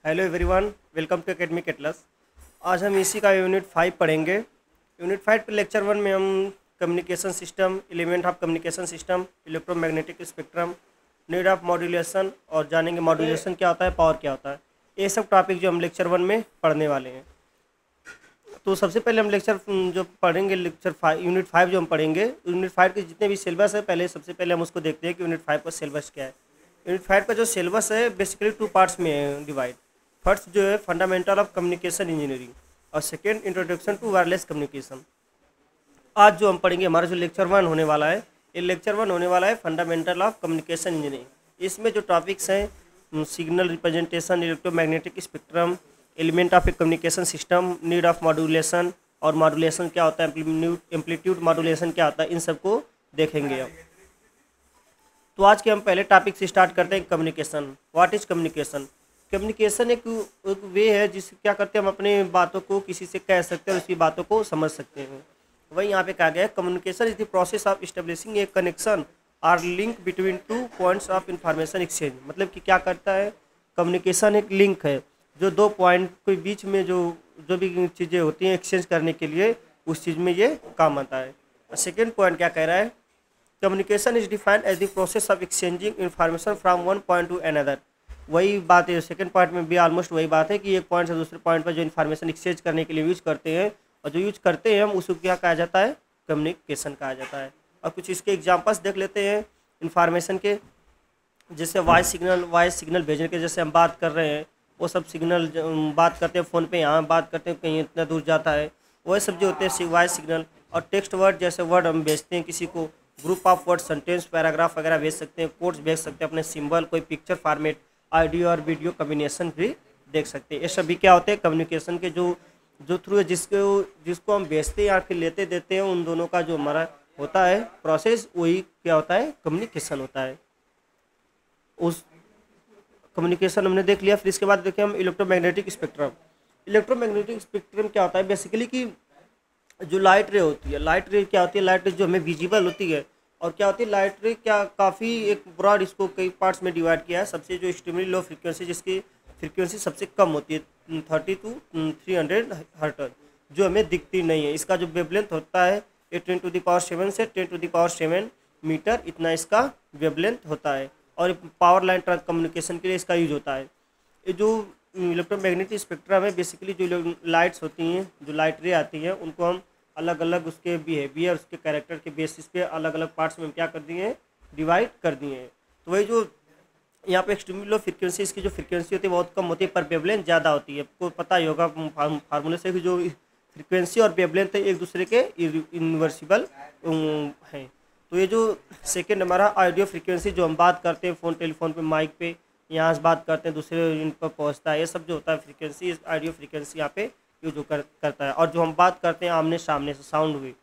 Hello everyone, welcome to academic atlas. आज हम इसी का यूनिट 5 पढ़ेंगे। यूनिट 5 के लेक्चर 1 में हम communication system, element of communication system, electromagnetic spectrum, need of modulation और जानेंगे मॉड्यूलेशन क्या होता है, पावर क्या होता है। ये सब टॉपिक जो हम लेक्चर 1 में पढ़ने वाले हैं। तो सबसे पहले हम लेक्चर जो पढ़ेंगे, लेक्चर 5 यूनिट 5 जो हम पढ़ेंगे, यूनिट 5 के जितने भी सिलेबस है पहले सबसे पहले हम उसको देखते हैं कि यूनिट 5 का सिलेबस क्या है। यूनिट 5 का जो सिलेबस है बेसिकली 2 पार्ट्स में है डिवाइड। फर्स्ट जो है फंडामेंटल ऑफ कम्युनिकेशन इंजीनियरिंग और second introduction to wireless communication. आज जो हम पढ़ेंगे, हमारा जो लेक्चर 1 होने वाला है, ये लेक्चर 1 होने वाला है फंडामेंटल ऑफ कम्युनिकेशन इंजीनियरिंग। इसमें जो टॉपिक्स हैं signal representation, electromagnetic spectrum, element of A communication system, need of modulation और मॉड्यूलेशन क्या होता है, एम्पलीट्यूड मॉड्यूलेशन क्या होता है, इन सबको देखेंगे हम। तो आज के हम पहले टॉपिक से स्टार्ट करते हैं communication. What is communication? Communication एक वे है जिससे क्या करते हैं, हम अपने बातों को किसी से कह सकते हैं और उसकी बातों को समझ सकते हैं। वही यहाँ पे कहा गया है, communication is the process of establishing a connection or link between two points of information exchange. मतलब कि क्या करता है, कम्युनिकेशन एक लिंक है जो दो पॉइंट के बीच में जो भी चीज़ें होती हैं एक्सचेंज करने के लिए, उस चीज़ में ये काम आता है। सेकेंड पॉइंट क्या कह रहा है, communication is defined as the process of exchanging information from one point to another. वही बात है, सेकंड पॉइंट में भी ऑलमोस्ट वही बात है कि एक पॉइंट से दूसरे पॉइंट पर जो इन्फॉर्मेशन एक्सचेंज करने के लिए यूज करते हैं, और जो यूज करते हैं हम उसको क्या कहा जाता है, कम्युनिकेशन कहा जाता है। और कुछ इसके एग्जांपल्स देख लेते हैं इन्फॉर्मेशन के। जैसे वॉइस सिग्नल भेजने के, जैसे हम बात कर रहे हैं, वो सब सिग्नल बात करते हैं फ़ोन पे, यहाँ बात करते हैं कहीं इतना दूर जाता है, वही सब जो होते हैं वॉइस सिग्नल। और टेक्स्ट वर्ड, जैसे वर्ड हम भेजते हैं किसी को, group of word, sentence, paragraph वगैरह भेज सकते हैं, कोड्स भेज सकते हैं, अपने सिंबल, कोई पिक्चर फॉर्मेट, ऑडियो और वीडियो कम्बिनेशन भी देख सकते हैं। ये सभी क्या होते हैं, कम्युनिकेशन के जो थ्रू जिसको हम भेजते हैं या फिर लेते देते हैं, उन दोनों का जो हमारा होता है प्रोसेस, वही क्या होता है, कम्युनिकेशन होता है। उस कम्युनिकेशन हमने देख लिया। फिर इसके बाद देखें हम इलेक्ट्रोमैग्नेटिक स्पेक्ट्रम। इलेक्ट्रोमैग्नेटिक स्पेक्ट्रम क्या होता है, बेसिकली कि जो लाइट रे होती है, लाइट रे क्या होती है, लाइट रे जो हमें विजिबल होती है, और क्या होती है लाइट रे, क्या काफ़ी एक ब्रॉड, इसको कई पार्ट्स में डिवाइड किया है। सबसे जो एक्सट्रीमली लो फ्रीक्वेंसी, जिसकी फ्रीक्वेंसी सबसे कम होती है 30 to 300 हर्ट्ज, जो हमें दिखती नहीं है। इसका जो वेवलेंथ होता है 10⁻7 से 10⁻7 मीटर, इतना इसका वेवलेंथ होता है। और पावर लाइन ट्रांस कम्युनिकेशन के लिए इसका यूज होता है। ये जो इलेक्ट्रोमैग्नेटिक स्पेक्ट्रम है, बेसिकली जो लाइट्स होती हैं, जो लाइट रे आती हैं, उनको हम अलग अलग उसके बिहेवियर, उसके कैरेक्टर के बेसिस पे अलग अलग पार्ट्स में हम क्या कर दिए हैं, डिवाइड कर दिए हैं। तो वही जो यहाँ पे एक्सट्रीमली लो फ्रीक्वेंसी, इसकी जो फ्रीक्वेंसी होती है बहुत कम होती है, पर वेवलेंथ ज़्यादा होती है। आपको पता ही होगा फार्मूले से कि जो फ्रीक्वेंसी और वेवलेंथ है एक दूसरे के इन्वर्सिबल हैं। तो ये जो सेकेंड हमारा ऑडियो फ्रीक्वेंसी, जो हम बात करते हैं फ़ोन, टेलीफोन पे, माइक पे, यहाँ से बात करते हैं, दूसरे इन पर पहुँचता है, ये सब जो होता है फ्रीक्वेंसी, ऑडियो फ्रीक्वेंसी यहाँ पे यूज करता है। और जो हम बात करते हैं आमने सामने से, साउंड हुई,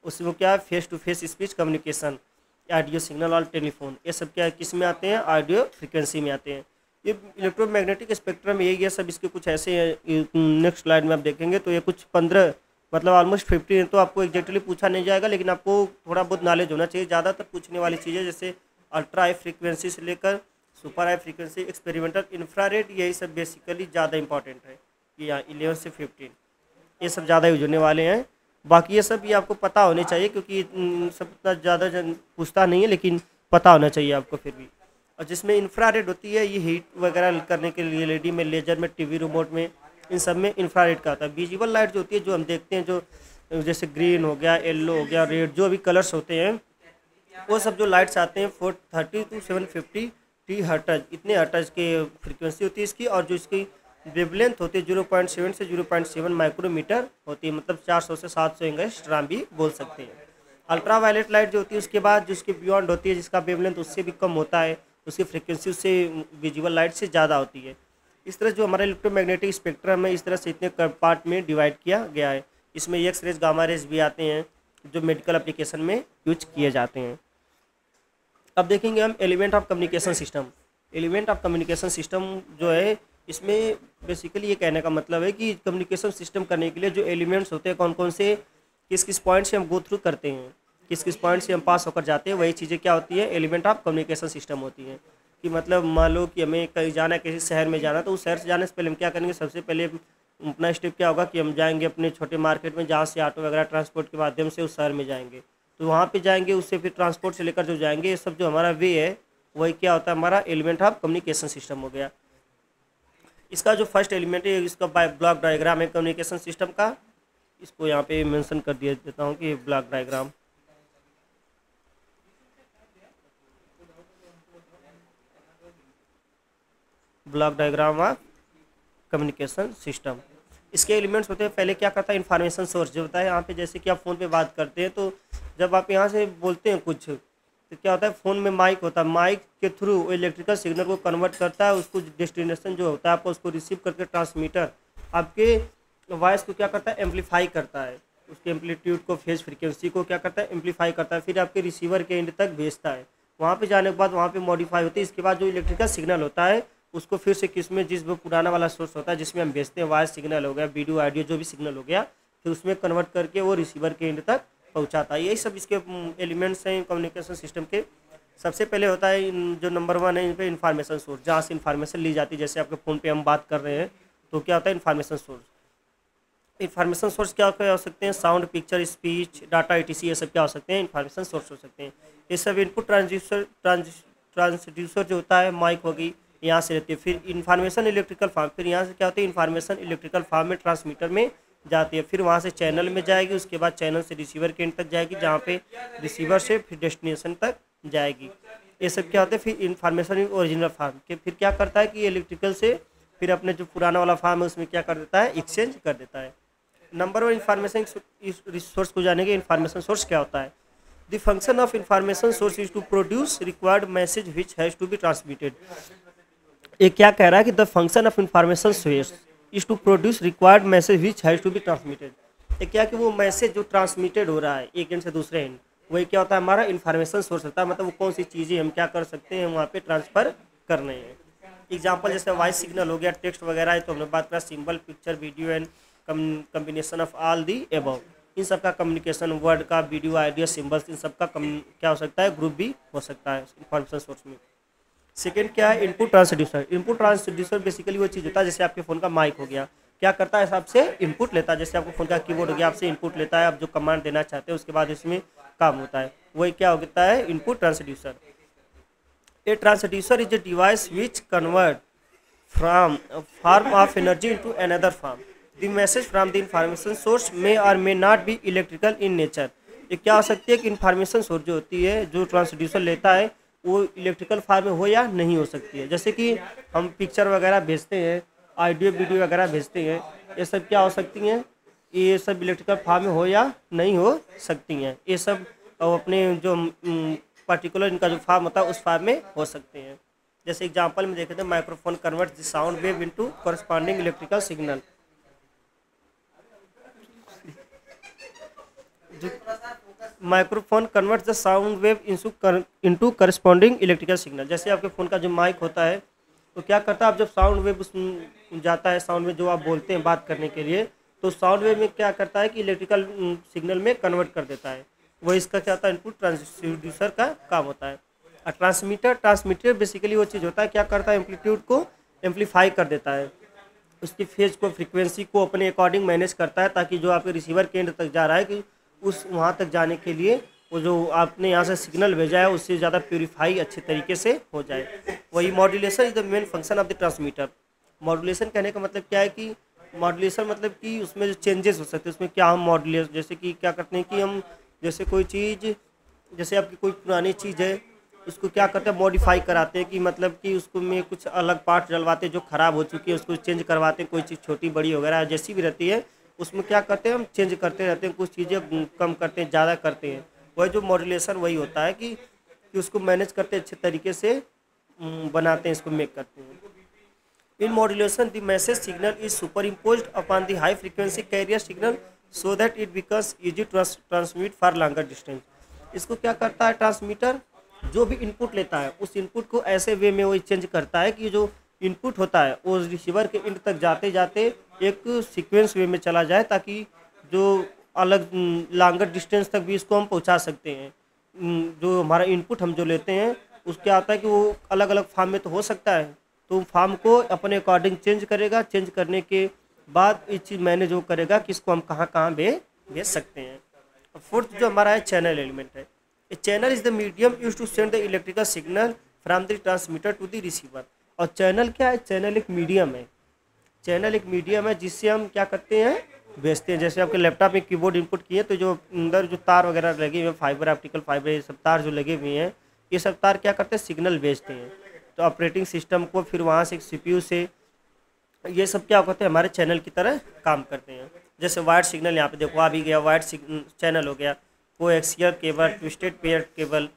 उसमें क्या है, face to face speech communication, audio signal और टेलीफोन, ये सब क्या है, किस में आते हैं, ऑडियो फ्रीक्वेंसी में आते हैं। ये इलेक्ट्रोमैग्नेटिक स्पेक्ट्रम यही है सब। इसके कुछ ऐसे हैं, नेक्स्ट स्लाइड में आप देखेंगे तो ये कुछ 15 मतलब ऑलमोस्ट 50 है। तो आपको एग्जैक्टली पूछा नहीं जाएगा, लेकिन आपको थोड़ा बहुत नॉलेज होना चाहिए। ज़्यादातर पूछने वाली चीज़ें जैसे अल्ट्रा हाई फ्रीक्वेंसी से लेकर super high frequency, experimental, infrared, यही सब बेसिकली ज़्यादा इंपॉर्टेंट है। ये यहाँ 11 से 15 ये सब ज़्यादा यूज होने वाले हैं। बाकी ये सब आपको पता होने चाहिए, क्योंकि सब इतना ज़्यादा पूछता नहीं है, लेकिन पता होना चाहिए आपको फिर भी। और जिसमें इंफ्रारेड होती है, ये हीट वगैरह करने के लिए, एलईडी में, लेजर में, टीवी रिमोट में, इन सब में इंफ्रारेड का आता है। विजिबल लाइट जो होती है, जो हम देखते हैं, जो जैसे ग्रीन हो गया, येलो हो गया, रेड, जो भी कलर्स होते हैं, वो सब जो लाइट्स आते हैं 430 to 750 टी हर्ट्ज, इतने हर्ट्ज के फ्रीक्वेंसी होती है इसकी। और जो इसकी वेवलेंथ होती है 0.7 से 0.7 माइक्रोमीटर होती है, मतलब 400 से 700 एंगस्ट्रॉम भी बोल सकते हैं। अल्ट्रा वायलेट लाइट जो होती है, उसके बाद जिसकी बियॉन्ड होती है, जिसका वेवलेंथ उससे भी कम होता है, उसकी फ्रीक्वेंसी उससे विजिबल लाइट से ज़्यादा होती है। इस तरह जो हमारा इलेक्ट्रोमैग्नेटिक स्पेक्ट्रम है, इस तरह से इतने पार्ट में डिवाइड किया गया है। इसमें एक्स रेज, गामा रेज भी आते हैं, जो मेडिकल एप्लीकेशन में यूज किए जाते हैं। अब देखेंगे हम element of communication system. Element of communication system जो है, इसमें बेसिकली ये कहने का मतलब है कि कम्युनिकेशन सिस्टम करने के लिए जो एलिमेंट्स होते हैं, कौन कौन से, किस किस पॉइंट से हम गो थ्रू करते हैं, किस किस पॉइंट से हम पास होकर जाते हैं, वही चीज़ें क्या होती है, एलिमेंट ऑफ कम्युनिकेशन सिस्टम होती हैं। कि मतलब मान लो कि हमें कहीं जाना है, किसी शहर में जाना है, तो उस शहर से जाने से पहले हम क्या करेंगे, सबसे पहले अपना स्टेप क्या होगा कि हम जाएंगे अपने छोटे मार्केट में, जहाँ से ऑटो वगैरह ट्रांसपोर्ट के माध्यम से उस शहर में जाएंगे। तो वहाँ पे जाएंगे, उससे फिर ट्रांसपोर्ट से लेकर जो जाएंगे, ये सब जो हमारा वे है वही क्या होता है, हमारा एलिमेंट ऑफ कम्युनिकेशन सिस्टम हो गया। इसका जो फर्स्ट एलिमेंट है, इसका ब्लॉक डायग्राम है कम्युनिकेशन सिस्टम का। इसको यहाँ पे मेंशन कर दिया देता हूँ कि block diagram, block diagram of communication system. इसके एलिमेंट्स होते हैं, पहले क्या करता है, इन्फॉर्मेशन सोर्स जो होता है। यहाँ पे जैसे कि आप फ़ोन पे बात करते हैं, तो जब आप यहाँ से बोलते हैं कुछ, तो क्या होता है, फ़ोन में माइक होता है, माइक के थ्रू वो इलेक्ट्रिकल सिग्नल को कन्वर्ट करता है, उसको डेस्टिनेशन जो होता है आपको उसको रिसीव करके ट्रांसमीटर आपके वॉइस को क्या करता है, एम्पलीफाई करता है, उसके एम्पलीट्यूड को, फेज फ्रीक्वेंसी को क्या करता है, एम्पलीफाई करता है, फिर आपके रिसीवर के एंड तक भेजता है। वहाँ पे जाने के बाद वहाँ पे मॉडिफाई होती है। इसके बाद जो इलेक्ट्रिकल सिग्नल होता है उसको फिर से किस में, जिस वो पुराना वाला सोर्स होता है जिसमें हम भेजते हैं, वॉइस सिग्नल हो गया, वीडियो ऑडियो जो भी सिग्नल हो गया, फिर उसमें कन्वर्ट करके वो रिसीवर के एंड तक पहुँचाता है। यही सब इसके एलिमेंट्स हैं कम्युनिकेशन सिस्टम के। सबसे पहले होता है जो नंबर 1 है इन पे इन्फॉर्मेशन सोर्स, जहाँ से इन्फॉर्मेशन ली जाती है। जैसे आपके फ़ोन पे हम बात कर रहे हैं तो क्या होता है, इन्फॉर्मेशन सोर्स। इन्फॉर्मेशन सोर्स क्या हो सकते हैं, sound, picture, speech, data, etc, ये सब क्या हो सकते हैं, इन्फॉर्मेशन सोर्स हो सकते हैं। ये सब इनपुट ट्रांसड्यूसर जो होता है, माइक होगी, यहाँ से रहती है। फिर इन्फॉर्मेशन इलेक्ट्रिकल फॉर्म, फिर यहाँ से क्या होती है, इन्फॉर्मेशन इलेक्ट्रिकल फॉर्म में ट्रांसमीटर में जाती है, फिर वहाँ से चैनल में जाएगी, उसके बाद चैनल से रिसीवर के एंड तक जाएगी, जहाँ पे रिसीवर से फिर डेस्टिनेशन तक जाएगी। ये सब क्या होता है, फिर इन्फॉर्मेशन ओरिजिनल फॉर्म के फिर क्या करता है कि इलेक्ट्रिकल से फिर अपने जो पुराना वाला फॉर्म है उसमें क्या कर देता है, एक्सचेंज कर देता है। नंबर 1 इन्फॉर्मेशन रिसोर्स को जानेंगे। इन्फॉर्मेशन सोर्स क्या होता है। The function of information source is to produce required message which has to be transmitted. ये क्या कह रहा है कि the function of information source is to produce required message which has to be transmitted. ये क्या कि वो मैसेज जो ट्रांसमिटेड हो रहा है एक एंड से दूसरे एंड, वही क्या होता है, हमारा इन्फॉर्मेशन सोर्स होता है। मतलब वो कौन सी चीज़ें हम क्या कर सकते हैं वहाँ पे ट्रांसफ़र करने हैं। एग्जाम्पल जैसे वॉइस सिग्नल हो गया, टेक्स्ट वगैरह है, तो हमने बात करा symbol, picture, video and combination of all the above. इन सब का कम्युनिकेशन, वर्ड का, वीडियो, आइडिया, सिंबल्स, इन सब का क्या हो सकता है, ग्रुप भी हो सकता है इन्फॉर्मेशन सोर्स में। सेकेंड क्या है, input transducer. Input transducer basically वो चीज़ होता है, जैसे आपके फ़ोन का माइक हो गया, क्या करता है, आपसे इनपुट लेता है। जैसे आपको फ़ोन का कीबोर्ड हो गया, आपसे इनपुट लेता है, आप जो कमांड देना चाहते हैं उसके बाद इसमें काम होता है, वही क्या होता है, input transducer. A transducer is a device which convert from form of energy into another form. The message from the information source may or may not be electrical in nature. ये क्या हो सकती है कि इन्फॉर्मेशन सोर्स जो होती है, जो ट्रांसड्यूसर लेता है, वो इलेक्ट्रिकल फॉर्म में हो या नहीं हो सकती है। जैसे कि हम पिक्चर वगैरह भेजते हैं, ऑडियो वीडियो वगैरह भेजते हैं, ये सब क्या हो सकती हैं, ये सब इलेक्ट्रिकल फॉर्म में हो या नहीं हो सकती हैं। ये सब अपने जो पर्टिकुलर इनका जो फॉर्म होता है उस फॉर्म में हो सकते हैं। जैसे एग्जांपल में देखे थे, microphone convert the sound wave into corresponding electrical signal. Microphone convert the sound wave into corresponding electrical signal. जैसे आपके फ़ोन का जो माइक होता है तो क्या करता है, आप जब साउंड वेव उसमें जाता है, साउंड में जो आप बोलते हैं बात करने के लिए, तो साउंड वेव में क्या करता है कि इलेक्ट्रिकल सिग्नल में कन्वर्ट कर देता है। वो इसका क्या होता है, इनपुट ट्रांसड्यूसर का काम होता है। और ट्रांसमीटर बेसिकली वो चीज़ होता है, क्या करता है, एम्पलीट्यूड को एम्पलीफाई कर देता है, उसकी फेज को, फ्रीक्वेंसी को अपने अकॉर्डिंग मैनेज करता है, ताकि जो आपके रिसीवर के एंड तक जा रहा है कि उस वहाँ तक जाने के लिए वो जो आपने यहाँ से सिग्नल भेजा है उससे ज़्यादा प्योरीफाई अच्छे तरीके से हो जाए। वही modulation is the main function of the transmitter. Modulation कहने का मतलब क्या है कि मॉड्यूलेशन मतलब कि उसमें जो चेंजेस हो सकते हैं उसमें क्या हम मॉड्यूलेशन, जैसे कि क्या करते हैं कि हम जैसे कोई चीज़, जैसे आपकी कोई पुरानी चीज़ है उसको क्या करते हैं, मॉडिफाई कराते हैं, कि मतलब कि उसको में कुछ अलग पार्ट डलवाते हैं जो ख़राब हो चुकी है, उसको चेंज करवाते हैं। कोई चीज़ छोटी बड़ी वगैरह जैसी भी रहती है उसमें क्या करते हैं, हम चेंज करते रहते हैं, कुछ चीज़ें कम करते हैं, ज़्यादा करते हैं। वही जो मॉड्यूलेशन वही होता है कि उसको मैनेज करते अच्छे तरीके से बनाते हैं, इसको मेक करते हैं। In modulation the message signal is superimposed upon the high frequency carrier signal so that it becomes easy transmit for longer distance. इसको क्या करता है, ट्रांसमीटर जो भी इनपुट लेता है उस इनपुट को ऐसे वे में वही चेंज करता है कि जो इनपुट होता है वो रिसीवर के एंड तक जाते जाते एक सीक्वेंस वे में चला जाए, ताकि जो अलग लॉन्गर डिस्टेंस तक भी इसको हम पहुंचा सकते हैं। जो हमारा इनपुट हम जो लेते हैं उसको क्या होता है कि वो अलग अलग फॉर्म में तो हो सकता है, तो फॉर्म को अपने अकॉर्डिंग चेंज करेगा। चेंज करने के बाद ये चीज़ मैनेज वो करेगा कि इसको हम कहाँ कहाँ भेज सकते हैं। फोर्थ जो हमारा है चैनल एलिमेंट है। A channel is the medium use to send the electrical signal from the transmitter to the receiver. और चैनल क्या है? चैनल एक मीडियम है। चैनल एक मीडियम है जिससे हम क्या करते हैं, भेजते हैं। जैसे आपके लैपटॉप में कीबोर्ड इनपुट किए तो जो अंदर जो तार वगैरह लगे हुए हैं, फाइबर ऑप्टिकल फाइबर, ये सब तार जो लगे हुए हैं, ये सब तार क्या करते हैं, सिग्नल भेजते हैं। तो ऑपरेटिंग सिस्टम को फिर वहाँ से सीपीयू से ये सब क्या करते हैं, हमारे चैनल की तरह काम करते हैं। जैसे वायर्ड सिग्नल यहाँ पे देखो आ भी गया, वायर्ड चैनल हो गया, coaxial cable, twisted pair cable,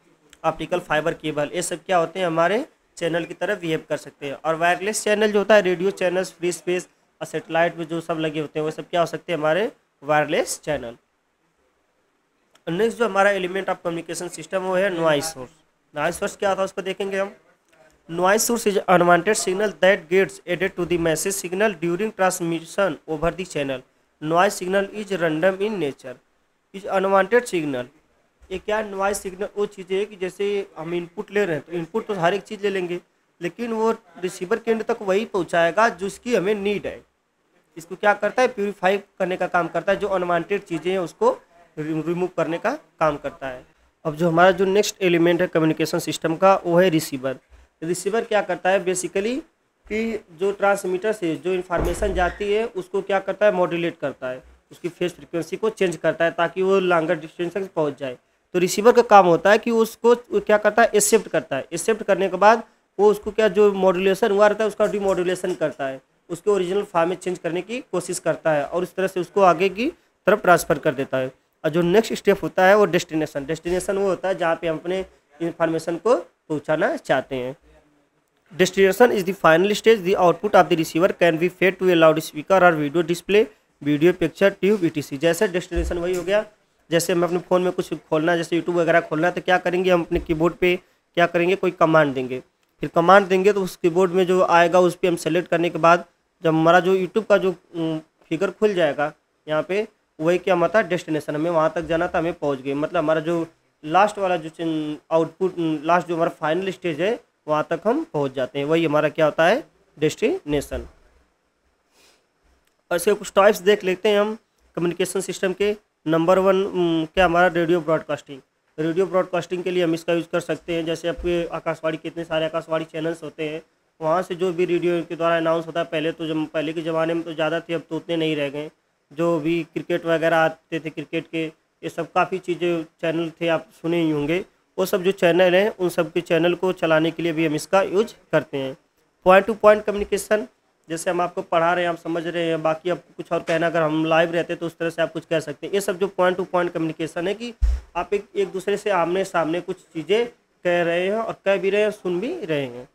optical fibre cable, ये सब क्या होते हैं, हमारे चैनल की तरह बिहेव कर सकते हैं। और वायरलेस चैनल जो होता है, रेडियो चैनल्स, फ्री स्पेस और सेटेलाइट में जो सब लगे होते हैं, वो सब क्या हो सकते हैं, हमारे वायरलेस चैनल। नेक्स्ट जो हमारा एलिमेंट ऑफ कम्युनिकेशन सिस्टम वो है नॉइज सोर्स। नॉइज सोर्स क्या होता है उसको देखेंगे हम। Noise source is unwanted signal that gets added to the message signal during transmission over the channel. Noise signal is random in nature. Is unwanted signal. ये क्या नॉइज सिग्नल वो चीज़ है कि जैसे हम इनपुट ले रहे हैं तो इनपुट तो हर एक चीज़ ले लेंगे, लेकिन वो रिसीवर के एंड तक वही पहुंचाएगा जो उसकी हमें नीड है। इसको क्या करता है, प्यूरीफाई करने का काम करता है। जो अनवांटेड चीज़ें हैं उसको रिमूव करने का काम करता है। अब जो हमारा जो नेक्स्ट एलिमेंट है कम्युनिकेशन सिस्टम का वो है रिसीवर। रिसीवर क्या करता है बेसिकली कि जो ट्रांसमीटर से जो इन्फॉर्मेशन जाती है उसको क्या करता है, मॉड्यूलेट करता है, उसकी फेस फ्रीक्वेंसी को चेंज करता है ताकि वो लॉन्गर डिस्टेंस तक पहुंच जाए। तो रिसीवर का काम होता है कि उसको क्या करता है, एक्सेप्ट करता है। एक्सेप्ट करने के बाद वो उसको क्या जो मॉड्यूलेशन हुआ रहता है उसका डिमॉड्यूलेशन करता है, उसके ओरिजिनल फॉर्म में चेंज करने की कोशिश करता है और इस तरह से उसको आगे की तरफ ट्रांसफ़र कर देता है। और जो नेक्स्ट स्टेप होता है वो डेस्टिनेशन। डेस्टिनेशन वो होता है जहाँ पे हम अपने इन्फॉर्मेशन को पहुँचाना चाहते हैं। Destination is the final stage. The output of the receiver can be fed to a loudspeaker or video display, video picture tube etc. जैसे डेस्टिनेशन वही हो गया, जैसे हम अपने फ़ोन में कुछ खोलना है, जैसे यूट्यूब वगैरह खोलना है तो क्या करेंगे, हम अपने कीबोर्ड पे क्या करेंगे, कोई कमांड देंगे। फिर कमांड देंगे तो उस कीबोर्ड में जो आएगा उस पर हम सेलेक्ट करने के बाद जब हमारा जो यूट्यूब का जो फिगर खुल जाएगा यहाँ पे, वही क्या होता है डेस्टिनेशन, हमें वहाँ तक जाना था, हमें पहुँच गए। मतलब हमारा जो लास्ट वाला जो आउटपुट, लास्ट जो हमारा फाइनल स्टेज है वहाँ तक हम पहुँच जाते हैं, वही हमारा क्या होता है डेस्टिनेशन। और इसके कुछ टाइप्स देख लेते हैं हम कम्युनिकेशन सिस्टम के। नंबर 1 क्या हमारा रेडियो ब्रॉडकास्टिंग। रेडियो ब्रॉडकास्टिंग के लिए हम इसका यूज़ कर सकते हैं। जैसे आपके आकाशवाणी, कितने सारे आकाशवाणी चैनल्स होते हैं, वहाँ से जो भी रेडियो के द्वारा अनाउंस होता है, पहले तो जब पहले के ज़माने में तो ज़्यादा थे, अब तो उतने नहीं रह गए। जो भी क्रिकेट वगैरह आते थे, क्रिकेट के ये सब काफ़ी चीज़ें चैनल थे, आप सुने ही होंगे। वो सब जो चैनल हैं उन सब के चैनल को चलाने के लिए भी हम इसका यूज करते हैं। पॉइंट टू पॉइंट कम्युनिकेशन, जैसे हम आपको पढ़ा रहे हैं, आप समझ रहे हैं, बाकी आपको कुछ और कहना, अगर हम लाइव रहते तो उस तरह से आप कुछ कह सकते हैं। ये सब जो पॉइंट टू पॉइंट कम्युनिकेशन है कि आप एक दूसरे से आमने सामने कुछ चीज़ें कह रहे हैं और कह भी रहे हैं, सुन भी रहे हैं।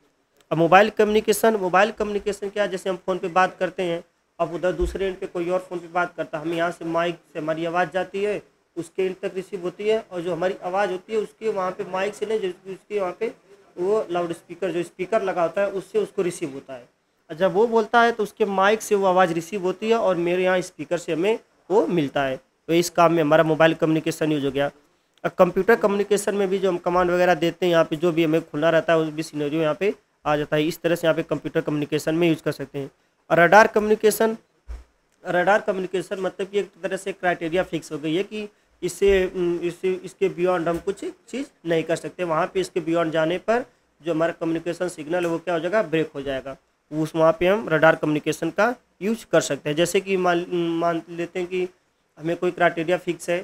अब मोबाइल कम्युनिकेशन। मोबाइल कम्युनिकेशन क्या, जैसे हम फ़ोन पर बात करते हैं, अब उधर दूसरे एंड पे कोई और फ़ोन पे बात करता है, हम यहाँ से माइक से हमारी आवाज़ जाती है, उसके एंड तक रिसीव होती है, और जो हमारी आवाज़ होती है उसके वहाँ पे माइक से नहीं, जो उसके वहाँ पे वो लाउड स्पीकर जो स्पीकर लगा होता है उससे उसको रिसीव होता है। और जब वो बोलता है तो उसके माइक से वो आवाज़ रिसीव होती है और मेरे यहाँ स्पीकर से हमें वो मिलता है। तो इस काम में हमारा मोबाइल कम्युनिकेशन यूज हो गया। और कंप्यूटर कम्युनिकेशन में भी जो हम कमांड वगैरह देते हैं, यहाँ पे जो भी हमें खुलना रहता है उस भी सिनेरियो यहाँ पे आ जाता है। इस तरह से यहाँ पे कंप्यूटर कम्युनिकेशन में यूज कर सकते हैं। और रडार कम्युनिकेशन। रडार कम्युनिकेशन मतलब कि एक तरह से क्राइटेरिया फिक्स हो गई है कि इसके बियॉन्ड हम कुछ चीज़ नहीं कर सकते। वहाँ पे इसके बियॉन्ड जाने पर जो हमारा कम्युनिकेशन सिग्नल है वो क्या हो जाएगा, ब्रेक हो जाएगा। उस वहाँ पे हम रडार कम्युनिकेशन का यूज कर सकते हैं। जैसे कि मान लेते हैं कि हमें कोई क्राइटेरिया फिक्स है,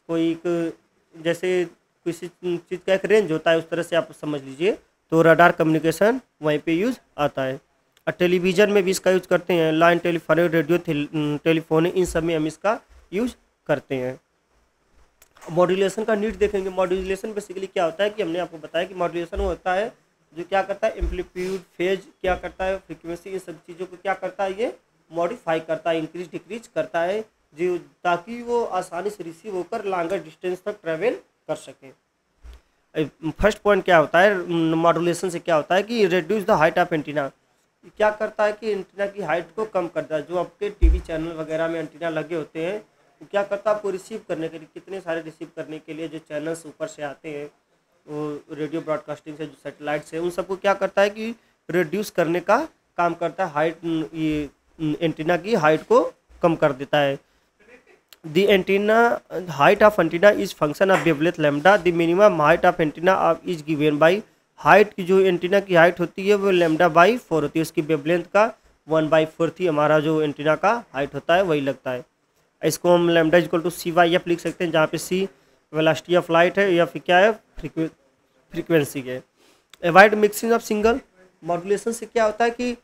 कोई जैसे किसी चीज़ का एक रेंज होता है, उस तरह से आप समझ लीजिए, तो रडार कम्युनिकेशन वहीं पे यूज आता है। और टेलीविज़न में भी इसका यूज करते हैं। लाइन टेलीफोन, रेडियो टेलीफोन, इन सब में हम इसका यूज करते हैं। मॉड्यूलेशन का नीड देखेंगे। मॉड्यूलेशन बेसिकली क्या होता है कि हमने आपको बताया कि मॉड्यूलेशन वो होता है जो क्या करता है, एम्पलीट्यूड, फेज क्या करता है, फ्रीक्वेंसी, इन सब चीज़ों को क्या करता है, ये मॉडिफाई करता है, इंक्रीज डिक्रीज करता है, जो ताकि वो आसानी से रिसीव होकर लॉन्गर डिस्टेंस तक ट्रेवल कर सके। फर्स्ट पॉइंट क्या होता है मॉड्यूलेशन से, क्या होता है कि reduce the height of antenna. क्या करता है कि एंटीना की हाइट को कम करता है। जो आपके टीवी चैनल वगैरह में एंटीना लगे होते हैं, क्या करता है आपको रिसीव करने के लिए, कितने सारे रिसीव करने के लिए जो चैनल्स ऊपर से आते हैं, वो रेडियो ब्रॉडकास्टिंग से जो सैटेलाइट से उन सबको क्या करता है कि रिड्यूस करने का काम करता है, हाइट ये एंटीना की हाइट को कम कर देता है। The antenna height of antenna is function of wavelength lambda. The minimum height of antenna is given by height की जो एंटीना की हाइट होती है वो λ/4 होती है, उसकी वेवलेंथ का 1/4 थी हमारा जो एंटीना का हाइट होता है वही लगता है। इसको हम λ=c/f लिख सकते हैं, जहाँ पे c वेलोसिटी ऑफ लाइट है या फिर क्या है फ्रीक्वेंसी है। Avoid mixing of single. Modulation से क्या होता है कि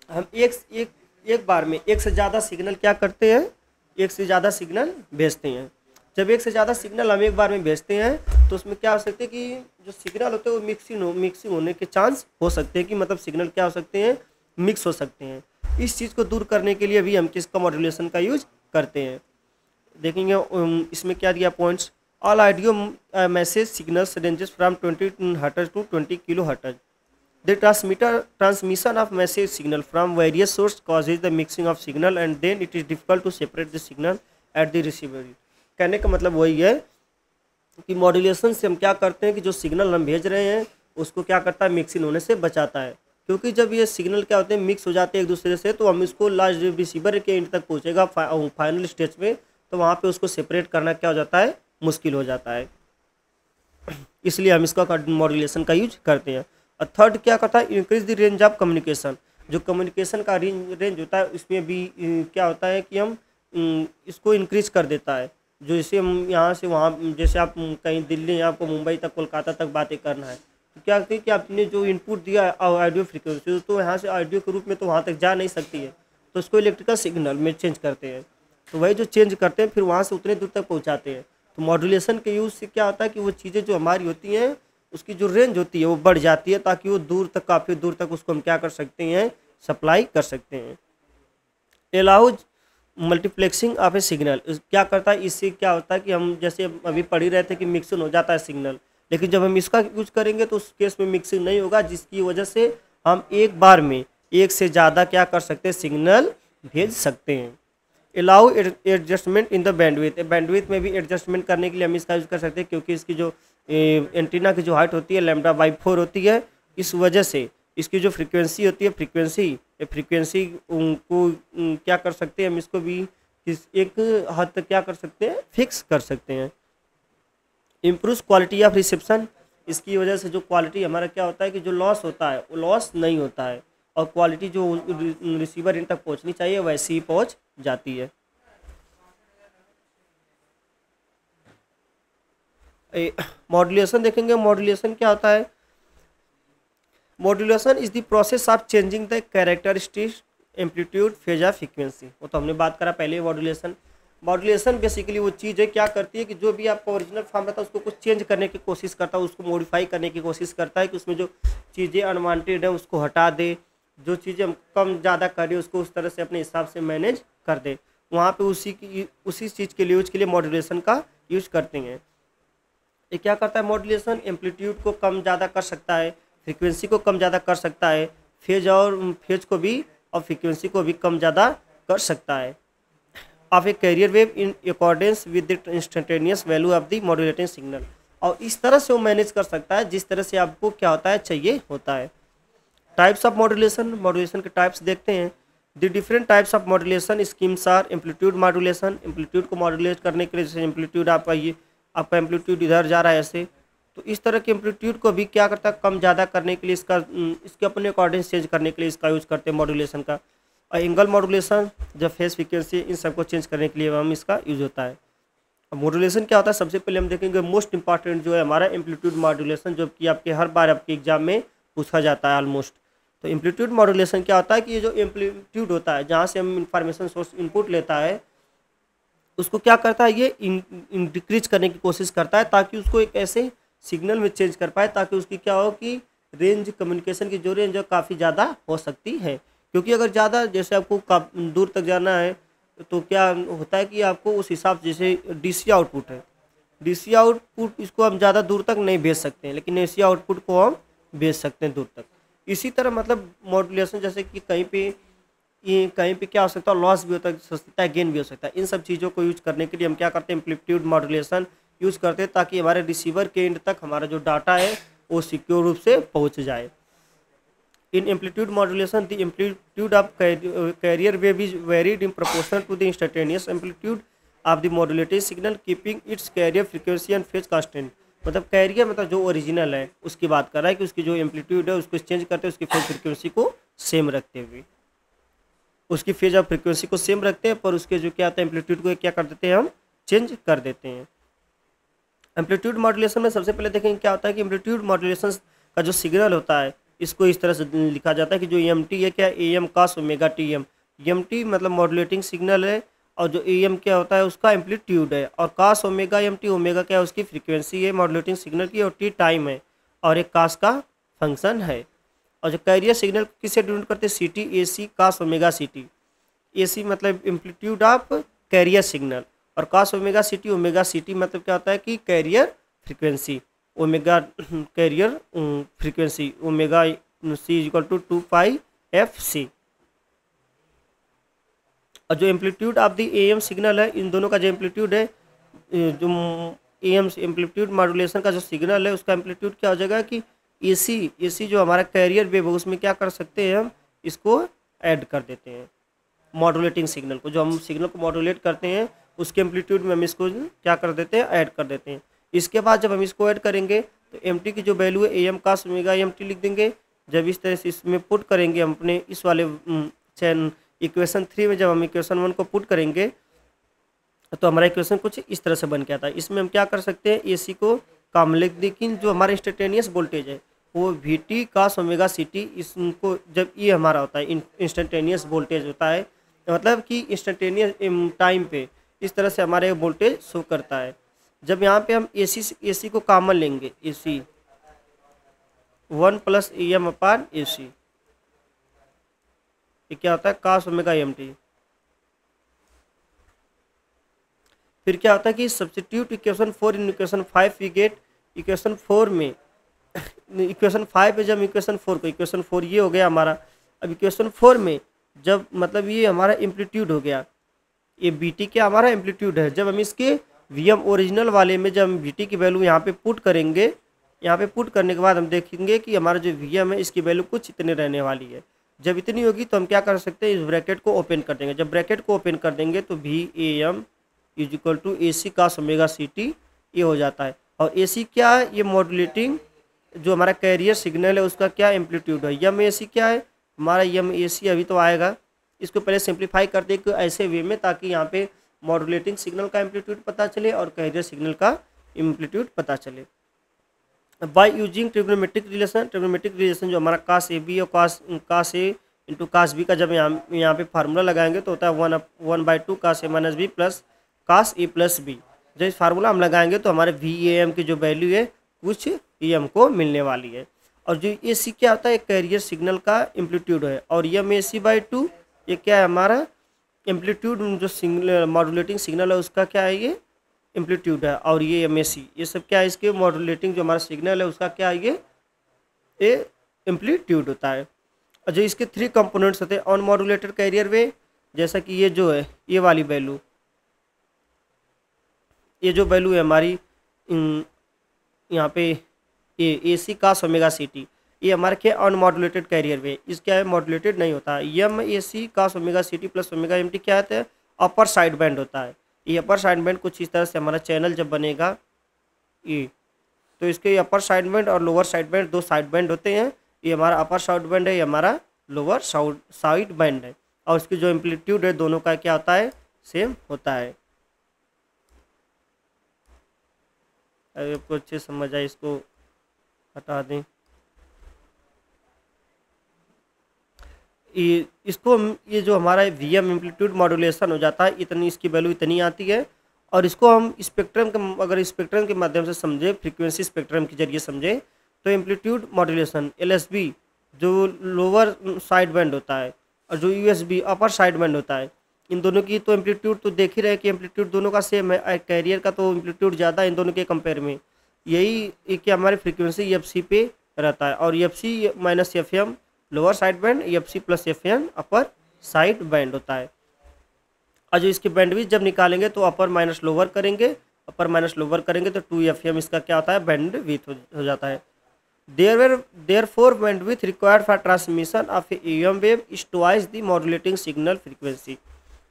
हम एक बार में एक से ज़्यादा सिग्नल क्या करते हैं, एक से ज़्यादा सिग्नल भेजते हैं। जब एक से ज़्यादा सिग्नल हम एक बार में भेजते हैं तो उसमें क्या हो सकते हैं कि जो सिग्नल होते हैं वो मिक्सिंग होने के चांस हो सकते हैं, कि मतलब सिग्नल क्या हो सकते हैं, मिक्स हो सकते हैं। इस चीज़ को दूर करने के लिए भी हम किसका मॉड्यूलेशन का यूज करते हैं, देखेंगे इसमें क्या दिया points. All audio message signals ranges from 20 hertz to 20 kilo hertz. The transmission of message signal from various source causes the mixing of signal and then it is difficult to separate the signal at the receiver. कहने का मतलब वही है कि modulation से हम क्या करते हैं कि जो सिग्नल हम भेज रहे हैं उसको क्या करता है, मिक्सिंग होने से बचाता है। क्योंकि जब ये सिग्नल क्या होते हैं मिक्स हो जाते हैं एक दूसरे से, तो हम इसको लास्ट रिसीवर के एंड तक पहुँचेगा फाइनल स्टेज में, तो वहाँ पे उसको सेपरेट करना क्या हो जाता है, मुश्किल हो जाता है। इसलिए हम इसका मॉड्यूलेशन का यूज करते हैं। और थर्ड क्या करता है, increase the range of communication. जो कम्युनिकेशन का रेंज होता है उसमें भी क्या होता है कि हम इसको इंक्रीज कर देता है। जो जैसे हम यहाँ से वहाँ, जैसे आप कहीं दिल्ली आपको मुंबई तक कोलकाता तक बातें करना है, तो क्या करते हैं कि आपने जो इनपुट दिया है ऑडियो फ्रिक्वेंसी, तो यहाँ से ऑडियो के रूप में तो वहाँ तक जा नहीं सकती है, तो उसको इलेक्ट्रिकल सिग्नल में चेंज करते हैं। तो वही जो चेंज करते हैं फिर वहाँ से उतने दूर तक पहुँचाते हैं। तो मॉड्यूलेशन के यूज़ से क्या होता है कि वो चीज़ें जो हमारी होती हैं उसकी जो रेंज होती है वो बढ़ जाती है, ताकि वो दूर तक, काफ़ी दूर तक उसको हम क्या कर सकते हैं, सप्लाई कर सकते हैं। Allows multiplexing of A signal. क्या करता है, इससे क्या होता है कि हम जैसे अभी पढ़ ही रहे थे कि मिक्सिंग हो जाता है सिग्नल, लेकिन जब हम इसका यूज करेंगे तो उस केस में मिक्सिंग नहीं होगा, जिसकी वजह से हम एक बार में एक से ज़्यादा क्या कर सकते हैं, सिग्नल भेज सकते हैं। Allow adjustment in the bandwidth. Bandwidth में भी एडजस्टमेंट करने के लिए हम इसका यूज़ कर सकते हैं, क्योंकि इसकी जो एंटीना की जो हाइट होती है λ/4 होती है, इस वजह से इसकी जो फ्रीक्वेंसी होती है, फ्रीक्वेंसी को क्या कर सकते हैं हम, इसको भी एक हद तक क्या कर सकते हैं, फिक्स कर सकते हैं। Improve quality of reception. इसकी वजह से जो क्वालिटी हमारा क्या होता है कि जो लॉस होता है वो लॉस नहीं होता है, और क्वालिटी जो रिसीवर इन तक पहुंचनी चाहिए वैसी ही पहुंच जाती है। मॉड्यूलेशन देखेंगे। मॉड्यूलेशन क्या होता है, modulation is the process of changing the characteristic amplitude phase of frequency. वो तो हमने बात करा पहले। मॉड्यूलेशन बेसिकली वो चीज़ है क्या करती है कि जो भी आपका ओरिजिनल फॉर्म रहता है उसको कुछ चेंज करने की कोशिश करता है, उसको मॉडिफाई करने की कोशिश करता है कि उसमें जो चीज़ें अनवांटेड है उसको हटा दे, जो चीज़ें हम कम ज़्यादा करें उसको उस तरह से अपने हिसाब से मैनेज कर दे। वहाँ पे उसी चीज़ के लिए यूज के लिए मॉड्यूलेशन का यूज करते हैं। ये क्या करता है, मॉड्यूलेशन एम्पलीट्यूड को कम ज़्यादा कर सकता है, फ्रीक्वेंसी को कम ज़्यादा कर सकता है, फेज को भी और फ्रीक्वेंसी को भी कम ज़्यादा कर सकता है। Of A carrier wave in accordance with the instantaneous value of the modulating signal. और इस तरह से वो मैनेज कर सकता है जिस तरह से आपको क्या होता है, चाहिए होता है। Types of modulation. मॉड्यूलेशन के टाइप्स देखते हैं। The different types of modulation schemes are amplitude modulation. Amplitude को मॉड्यूलेट करने के लिए, जैसे एम्पलीट्यूड आपका एम्पलीट्यूड इधर जा रहा है ऐसे, तो इस तरह के एम्पलीट्यूड को भी क्या करता है, कम ज़्यादा करने के लिए इसके अपने अकॉर्डिंग चेंज करने के लिए इसका यूज़ करते हैं मॉड्यूलेशन का। और एंगल मॉड्यूलेशन, जब फेस फ्रीक्वेंसी, इन सबको चेंज करने के लिए हम इसका यूज़ होता है। अब मॉड्यूलेशन क्या होता है, सबसे पहले हम देखेंगे मोस्ट इंपॉर्टेंट जो है हमारा एम्पलीट्यूड मॉड्यूलेशन, जो कि आपके हर बार आपके एग्जाम में पूछा जाता है ऑलमोस्ट। तो एम्पलीट्यूड मॉड्यूलेशन क्या होता है कि ये जो एम्पलीट्यूड होता है जहाँ से हम इंफॉर्मेशन सोर्स इनपुट लेता है, उसको क्या करता है, ये डिक्रीज करने की कोशिश करता है, ताकि उसको एक ऐसे सिग्नल में चेंज कर पाए ताकि उसकी क्या हो कि रेंज, कम्युनिकेशन की जो रेंज है काफ़ी ज़्यादा हो सकती है। क्योंकि अगर ज़्यादा, जैसे आपको दूर तक जाना है तो क्या होता है कि आपको उस हिसाब से, जैसे डीसी आउटपुट है, डीसी आउटपुट इसको हम ज़्यादा दूर तक नहीं भेज सकते हैं, लेकिन एसी आउटपुट को हम भेज सकते हैं दूर तक। इसी तरह मतलब मॉड्यूलेशन, जैसे कि कहीं पे क्या हो सकता है, लॉस भी हो सकता है, गेन भी हो सकता है। इन सब चीज़ों को यूज करने के लिए हम क्या करते हैं, एम्पलीट्यूड मॉड्यूलेशन यूज़ करते हैं ताकि हमारे रिसीवर के एंड तक हमारा जो डाटा है वो सिक्योर रूप से पहुंच जाए। In amplitude modulation the amplitude of carrier wave is varied in proportion to the instantaneous amplitude of the modulated signal keeping its carrier frequency and phase constant. मतलब कैरियर मतलब जो ओरिजिनल है उसकी बात कर रहा है कि उसकी जो एम्पलीट्यूड है उसको चेंज करते हैं उसकी फेज फ्रीक्वेंसी को सेम रखते हुए, उसकी फेज ऑफ फ्रीक्वेंसी को सेम रखते हैं पर उसके जो क्या आता है एम्पलीट्यूड को क्या कर देते हैं हम चेंज कर देते हैं। एम्पलीट्यूड मॉड्यूलेशन में सबसे पहले देखेंगे क्या होता है कि एम्पलीट्यूड मॉड्यूलेशन का जो सिग्नल होता है इसको इस तरह से लिखा जाता है कि जो एम टी है क्या a m cos omega t m. M t मतलब मॉड्यूलेटिंग सिग्नल है और जो ए एम क्या होता है उसका एम्पलीट्यूड है और cos omega M t omega क्या है उसकी फ्रीक्वेंसी है मॉड्यूलेटिंग सिग्नल की और टी टाइम है और एक कास का फंक्शन है। और जो कैरियर सिग्नल किससे डिनोट करते हैं C T A C cos omega C T. A C मतलब एम्पलीट्यूड ऑफ कैरियर सिग्नल और कास ओमेगा सी टी मतलब क्या होता है कि carrier frequency omega carrier frequency omega c equal to 2πfc। और जो amplitude of the AM signal है इन दोनों का जो एम्पलीट्यूड है जो एएम एम्पलीट्यूड मॉड्यूलेशन का जो सिग्नल है उसका एम्पलीट्यूड क्या हो जाएगा कि एसी जो हमारा कैरियर वेव है उसमें क्या कर सकते हैं हम इसको ऐड कर देते हैं मॉड्यूलेटिंग सिग्नल को, जो हम सिग्नल को मॉड्यूलेट करते हैं उसके एम्पलीट्यूड में हम इसको क्या कर देते हैं ऐड कर देते हैं। इसके बाद जब हम इसको ऐड करेंगे तो एम टी की जो वैल्यू है a m cos omega M t लिख देंगे। जब इस तरह से इसमें पुट करेंगे हम अपने इस वाले चैन इक्वेशन 3 में जब हम इक्वेशन 1 को पुट करेंगे तो हमारा इक्वेशन कुछ इस तरह से बन के आता है। इसमें हम क्या कर सकते हैं ए सी को काम लिख, लेकिन जो हमारा इंस्टेंटेनियस वोल्टेज है वो वी टी कास ओमेगा सी टी, इसको जब ये हमारा होता है इंस्टेंटेनियस वोल्टेज होता है मतलब कि इंस्टेंटेनियस टाइम पे इस तरह से हमारे वोल्टेज शो करता है। जब यहाँ पे हम एसी को कॉमन लेंगे एसी 1 प्लस ए एम अपान ए सी, ये क्या होता है कास ओमेगा एम टी। फिर क्या होता है कि substitute equation 4 in equation 5 we get equation 4 में इक्वेशन 5 पे जब इक्वेशन 4 को इक्वेशन 4 ये हो गया हमारा। अब इक्वेशन 4 में जब मतलब ये हमारा एम्पलीट्यूड हो गया, ये बी टी क्या हमारा एम्पलीट्यूड है, जब हम इसके वी एम ओरिजिनल वाले में जब हम वी टी की वैल्यू यहाँ पे पुट करेंगे, यहाँ पे पुट करने के बाद हम देखेंगे कि हमारा जो वी एम है इसकी वैल्यू कुछ इतने रहने वाली है। जब इतनी होगी तो हम क्या कर सकते हैं इस ब्रैकेट को ओपन कर देंगे। जब ब्रैकेट को ओपन कर देंगे तो v a m is equal to a C cos omega C t ये हो जाता है। और ए सी क्या है, ये मॉड्यूलेटिंग जो हमारा कैरियर सिग्नल है उसका क्या एम्पलीट्यूड है। यम ए सी क्या है हमारा, यम ए सी अभी तो आएगा, इसको पहले सिंप्लीफाई कर दे ऐसे वे में ताकि यहाँ पे मॉड्यूलेटिंग सिग्नल का एम्पलीट्यूड पता चले और कैरियर सिग्नल का एम्पलीट्यूड पता चले। बाय यूजिंग ट्रिग्नोमेट्रिक रिलेशन जो हमारा कास ए बी और कास ए इंटू कास बी का जब यहाँ पे फार्मूला लगाएंगे तो होता है 1/2 कास ए माइनस बी प्लस कास ए प्लस बी। जब इस फार्मूला हम लगाएंगे तो हमारे वी ए एम की जो वैल्यू है कुछ ई एम को मिलने वाली है। और जो ए सी क्या होता है कैरियर सिग्नल का एम्पलीट्यूड है और यम ए सी बाई 2 ये क्या है हमारा एम्पलीट्यूड जो सिग्नल मॉड्यूलेटिंग सिग्नल है उसका क्या है ये एम्पलीट्यूड है। और ये एम ए सी ये सब क्या है इसके मॉड्यूलेटिंग जो हमारा सिग्नल है उसका क्या है ये एम्पलीट्यूड होता है। और जो इसके 3 कंपोनेंट्स होते हैं ऑन मॉड्यूलेटेड कैरियर वे, जैसा कि ये जो है ये वाली वैल्यू, ये जो वैल्यू है हमारी यहाँ पे ए सी कास ओमेगा सी टी, ये हमारे क्या अनमॉड्यूलेटेड कैरियर वे, इस क्या है मॉड्यूलेटेड नहीं होता है। यम A C cos omega C T plus omega M T क्या होता है अपर साइड बैंड होता है। ये अपर साइड बैंड कुछ इस तरह से हमारा चैनल जब बनेगा ये तो इसके अपर साइड बैंड और lower side band 2 side band होते हैं। ये हमारा अपर साइड बैंड है, ये हमारा लोअर साइड बैंड है और इसकी जो एम्पलीट्यूड है दोनों का क्या होता है सेम होता है। अगर आपको अच्छे समझ आए इसको हटा दें। इसको ये जो हमारा वी एम एम्पलीट्यूड मॉड्यूलेशन हो जाता है इतनी इसकी वैल्यू इतनी आती है। और इसको हम स्पेक्ट्रम के अगर स्पेक्ट्रम के माध्यम से समझे फ्रीक्वेंसी स्पेक्ट्रम के जरिए समझे तो amplitude modulation l s b जो लोअर साइड बैंड होता है और जो u s b upper side band होता है, इन दोनों की तो एम्पलीट्यूड तो देख ही रहे कि एम्पलीट्यूड दोनों का सेम है। कैरियर का तो एम्पलीट्यूड ज़्यादा है इन दोनों के कंपेयर में। यही कि हमारी फ्रीक्वेंसी एफ सी पे रहता है और f c minus f m lower side band, f c plus f n upper side band होता है। और जो इसकी बैंडविड्थ जब निकालेंगे तो अपर माइनस लोअर करेंगे अपर माइनस लोअर करेंगे तो 2 इसका क्या होता है, बैंडविड्थ हो जाता है। Therefore bandwidth required for transmission of a EM wave is twice the modulating signal frequency।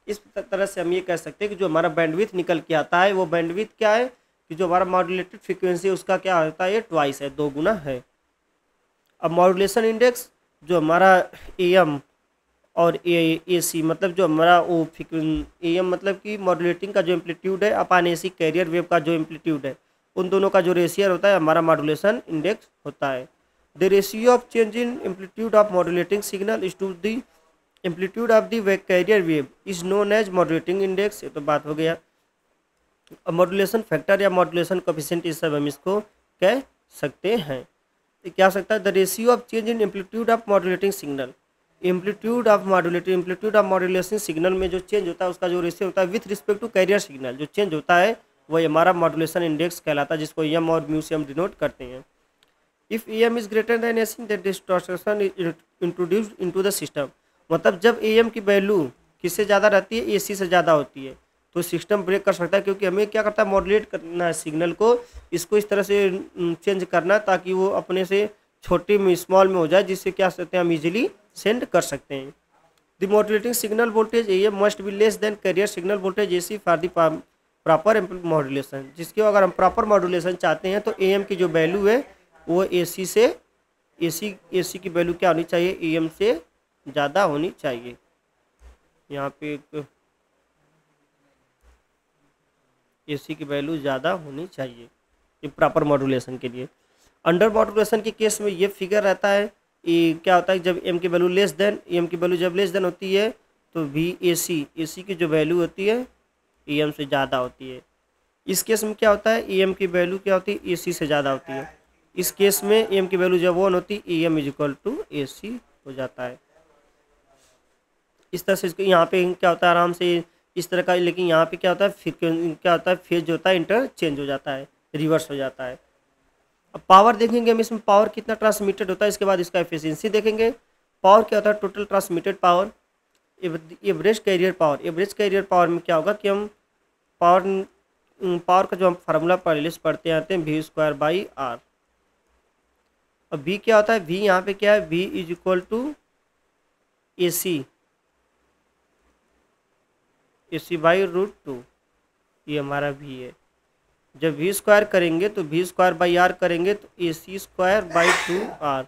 इस तरह से हम ये कह सकते हैं कि जो हमारा बैंडविड्थ निकल के आता है वो बैंडविड्थ क्या है कि जो हमारा मॉड्यूलेटेड फ्रीक्वेंसी है उसका क्या होता है, ये ट्वाइस है, 2 गुना है। अब मॉड्यूलेशन इंडेक्स जो हमारा AM और AC मतलब जो हमारा वो AM मतलब कि मॉड्यूलेटिंग का जो एम्पलीट्यूड है अपान AC कैरियर वेव का जो एम्पलीट्यूड है, उन दोनों का जो रेशियो होता है हमारा मॉड्यूलेशन इंडेक्स होता है। The ratio of change in amplitude of modulating signal is to the amplitude of the carrier wave is known as modulating index. ये तो बात हो गया। मॉड्यूलेशन फैक्टर या मॉड्यूलेशन कोफिशिएंट इस सब हम इसको कह सकते हैं। तो क्या सकता है, the ratio of change in amplitude of modulating signal, amplitude of modulation signal में जो चेंज होता है उसका जो रेशियो होता है with respect to carrier signal, जो चेंज होता है वही हमारा मॉड्यूलेशन इंडेक्स कहलाता है, जिसको एम और म्यू से हम डिनोट करते हैं। If m is greater than AC that distortion is introduced into the system, मतलब जब एम की वैल्यू किससे ज़्यादा रहती है, एसी से ज़्यादा होती है, तो सिस्टम ब्रेक कर सकता है, क्योंकि हमें क्या करता है, मॉड्यूलेट करना है सिग्नल को, इसको इस तरह से चेंज करना है ताकि वो अपने से छोटे में स्मॉल में हो जाए, जिससे क्या सकते हैं हम इजीली सेंड कर सकते हैं। The modulating signal voltage AM must be less than carrier signal voltage AC for the proper modulation, जिसके अगर हम प्रॉपर मॉड्यूलेशन चाहते हैं तो AM की जो वैल्यू है वो AC की वैल्यू क्या होनी चाहिए, AM से ज़्यादा होनी चाहिए। यहाँ पे एक AC की वैल्यू ज़्यादा होनी चाहिए ये प्रॉपर मॉड्यूलेशन के लिए। अंडर मॉड्यूलेशन के केस में ये फिगर रहता है, ये क्या होता है, जब M की वैल्यू लेस देन, AM की वैल्यू जब लेस देन होती है तो AC की जो वैल्यू होती है AM से ज़्यादा होती है। इस केस में क्या होता है, AM की वैल्यू क्या होती है, AC से ज़्यादा होती है। इस केस में AM की वैल्यू जब 1 होती है AM is equal to AC हो जाता है। इस तरह से इसको यहाँ पे क्या होता है आराम से इस तरह का, लेकिन यहाँ पे क्या होता है, क्या होता है, फेज जो होता है इंटरचेंज हो जाता है, रिवर्स हो जाता है। अब पावर देखेंगे हम, इसमें पावर कितना ट्रांसमिटेड होता है, इसके बाद इसका एफिशिएंसी देखेंगे। पावर क्या होता है, total transmitted power, average carrier power. Average carrier power में क्या होगा कि हम पावर का जो हम फार्मूला पहले से पढ़ते आते हैं, V²/R। अब V क्या होता है, V यहाँ पे क्या है, V is equal to AC/√2, ये हमारा V है। जब V² करेंगे तो V²/R करेंगे तो AC²/2R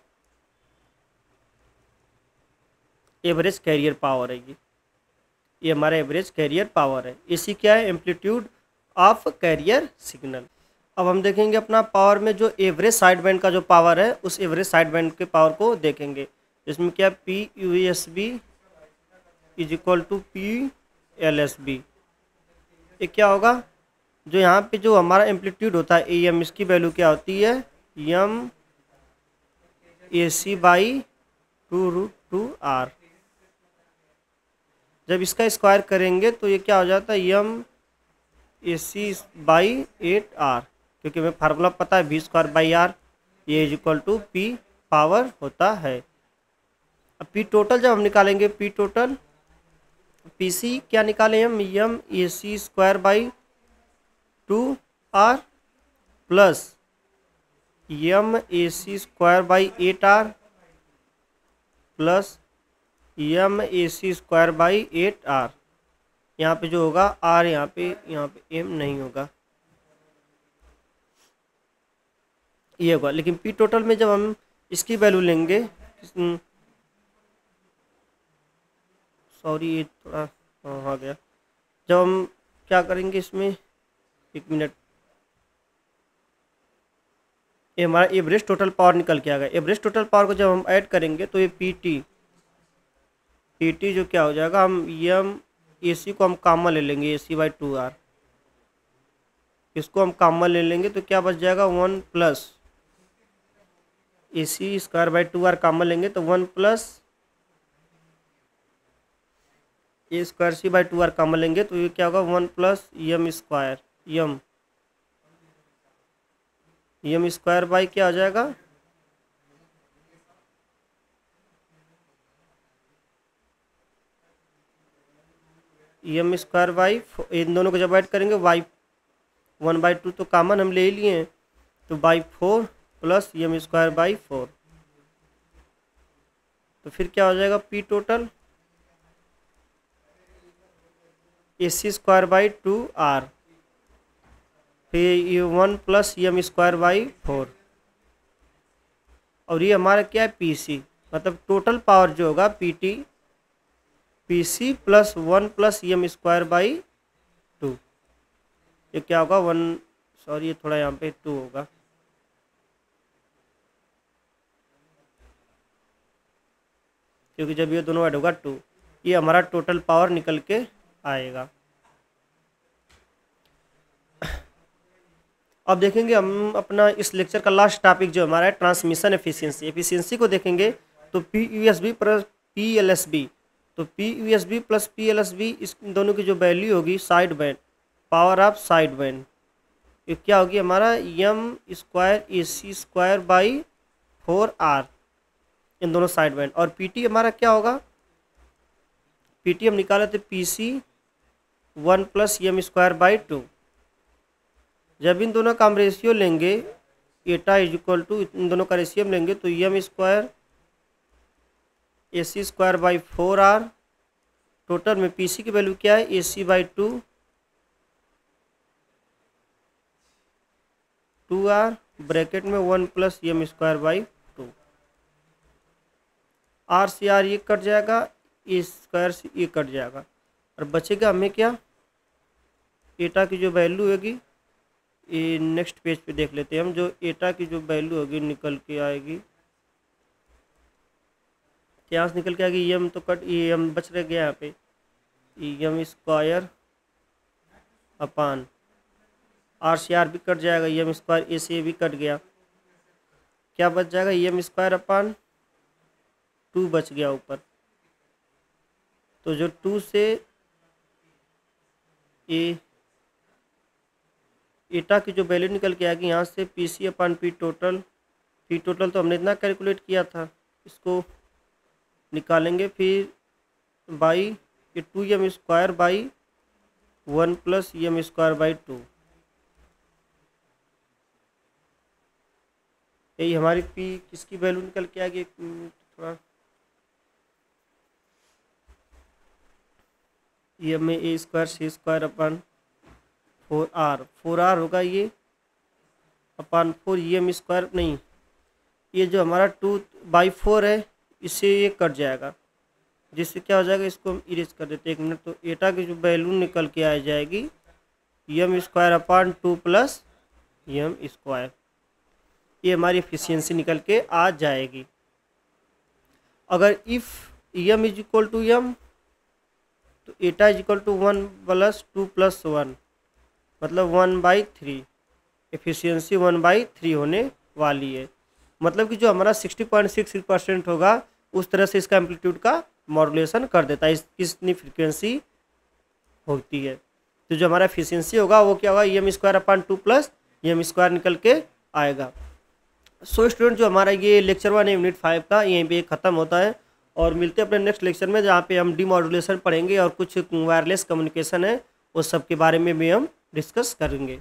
एवरेज कैरियर पावर है। ये हमारा एवरेज कैरियर पावर है। AC क्या है, एम्पलीट्यूड ऑफ कैरियर सिग्नल। अब हम देखेंगे अपना पावर में जो एवरेज साइड बैंड का जो पावर है, उस एवरेज साइड बैंड के पावर को देखेंगे। इसमें क्या PUSB is equal to PLSB। ये क्या होगा, जो यहाँ पे जो हमारा एम्पलीट्यूड होता है AM, इसकी वैल्यू क्या होती है, M AC/√2R। जब इसका स्क्वायर करेंगे तो ये क्या हो जाता है, M AC/8R, क्योंकि हमें फार्मूला पता है V²/R, ये is equal to P power होता है। अब P टोटल जब हम निकालेंगे, P टोटल PC क्या निकालें हम, M AC²/2R plus M AC²/8R plus M AC²/8R। यहाँ पे जो होगा R, यहाँ पे M नहीं होगा, ये होगा। लेकिन P टोटल में जब हम इसकी वैल्यू लेंगे, सॉरी ये थोड़ा आ गया, जब हम क्या करेंगे इसमें, एक मिनट, ये हमारा एवरेज टोटल पावर निकल के आ गया। एवरेज टोटल पावर को जब हम ऐड करेंगे तो ये PT जो क्या हो जाएगा, हम M AC को हम कॉमन ले लेंगे, AC/2R, इसको हम कॉमन ले लेंगे तो क्या बच जाएगा, 1 प्लस AC²/2R कॉमन लेंगे तो 1 प्लस A²C/2R कॉमन लेंगे तो ये क्या होगा, 1 प्लस M² बाई क्या हो जाएगा, M² बाई, इन दोनों को जब ऐड करेंगे 1/2 तो कॉमन हम ले ही लिए हैं, तो by 4 plus m square by 4, तो फिर क्या हो जाएगा p total AC square by 2R, फिर ये 1 प्लस एम स्क्वायर बाई 4, और ये हमारा क्या है PC, मतलब टोटल पावर जो होगा PC plus 1 plus m square by 2, ये क्या होगा 1, सॉरी ये थोड़ा यहाँ पे 2 होगा, क्योंकि जब ये दोनों ऐड होगा 2, ये हमारा टोटल पावर निकल के आएगा। अब देखेंगे हम अपना इस लेक्चर का लास्ट टॉपिक जो हमारा है ट्रांसमिशन एफिशिएंसी को देखेंगे। तो PUSB प्लस PLSB, तो PUSB प्लस PLSB इस दोनों की जो वैल्यू होगी side band, power of side band, ये क्या होगी हमारा m square AC square by 4R, इन दोनों साइड बैंड। और PT हमारा क्या होगा, PT हम निकाले थे PC 1 plus m square by 2, जब इन दोनों का हम रेशियो लेंगे एटा इज इक्वल टू, इन दोनों का रेशियो हम लेंगे तो m square AC square by 4R, total में PC की वैल्यू क्या है AC बाई 2R, ब्रैकेट में 1 plus m square by 2, R से R ये कट जाएगा, ए स्क्वायर से ये कट जाएगा, और बचेगा हमें क्या एटा की जो वैल्यू होगी, ये नेक्स्ट पेज पे देख लेते हैं हम, जो एटा की जो वैल्यू होगी निकल के आएगी, यहाँ से निकल के आएगी एम तो कट, ये एम बच रह गया यहाँ पे, एम स्क्वायर अपान R से R भी कट जाएगा, एम स्क्वायर ए से भी कट गया, क्या बच जाएगा एम स्क्वायर अपान 2 बच गया ऊपर, तो जो 2 से एटा की जो वैल्यू निकल के आएगी यहाँ से PC अपान P टोटल तो हमने इतना कैलकुलेट किया था, इसको निकालेंगे, फिर बाई ये 2m square by 1 plus m square by 2, यही हमारी P किसकी वैल्यू निकल के आएगी, थोड़ा ये में A square C square upon 4R होगा ये अपान 4 एम स्क्वायर, नहीं ये जो हमारा 2/4 है इससे ये कट जाएगा, जिससे क्या हो जाएगा, इसको हम इरेज कर देते हैं 1 मिनट, तो एटा की जो वैल्यू निकल के आ जाएगी m square upon 2 plus m square, ये हमारी एफिशिएंसी निकल के आ जाएगी। अगर if m is equal to m, तो eta is equal to 1 plus 2 plus 1, मतलब 1/3, एफिशिएंसी 1/3 होने वाली है, मतलब कि जो हमारा 60.6% होगा उस तरह से इसका एम्पलीट्यूड का मॉड्यूलेशन कर देता है, कितनी फ्रीक्वेंसी होती है, तो जो हमारा एफिशिएंसी होगा वो क्या होगा m square upon 2 plus m square निकल के आएगा। सो स्टूडेंट, जो हमारा ये लेक्चर 1 है यूनिट 5 का, यहीं पे ख़त्म होता है, और मिलते हैं अपने नेक्स्ट लेक्चर में, जहाँ पे हम डीमॉड्यूलेशन पढ़ेंगे और कुछ वायरलेस कम्युनिकेशन है उस सब के बारे में भी हम डिस्कस करेंगे।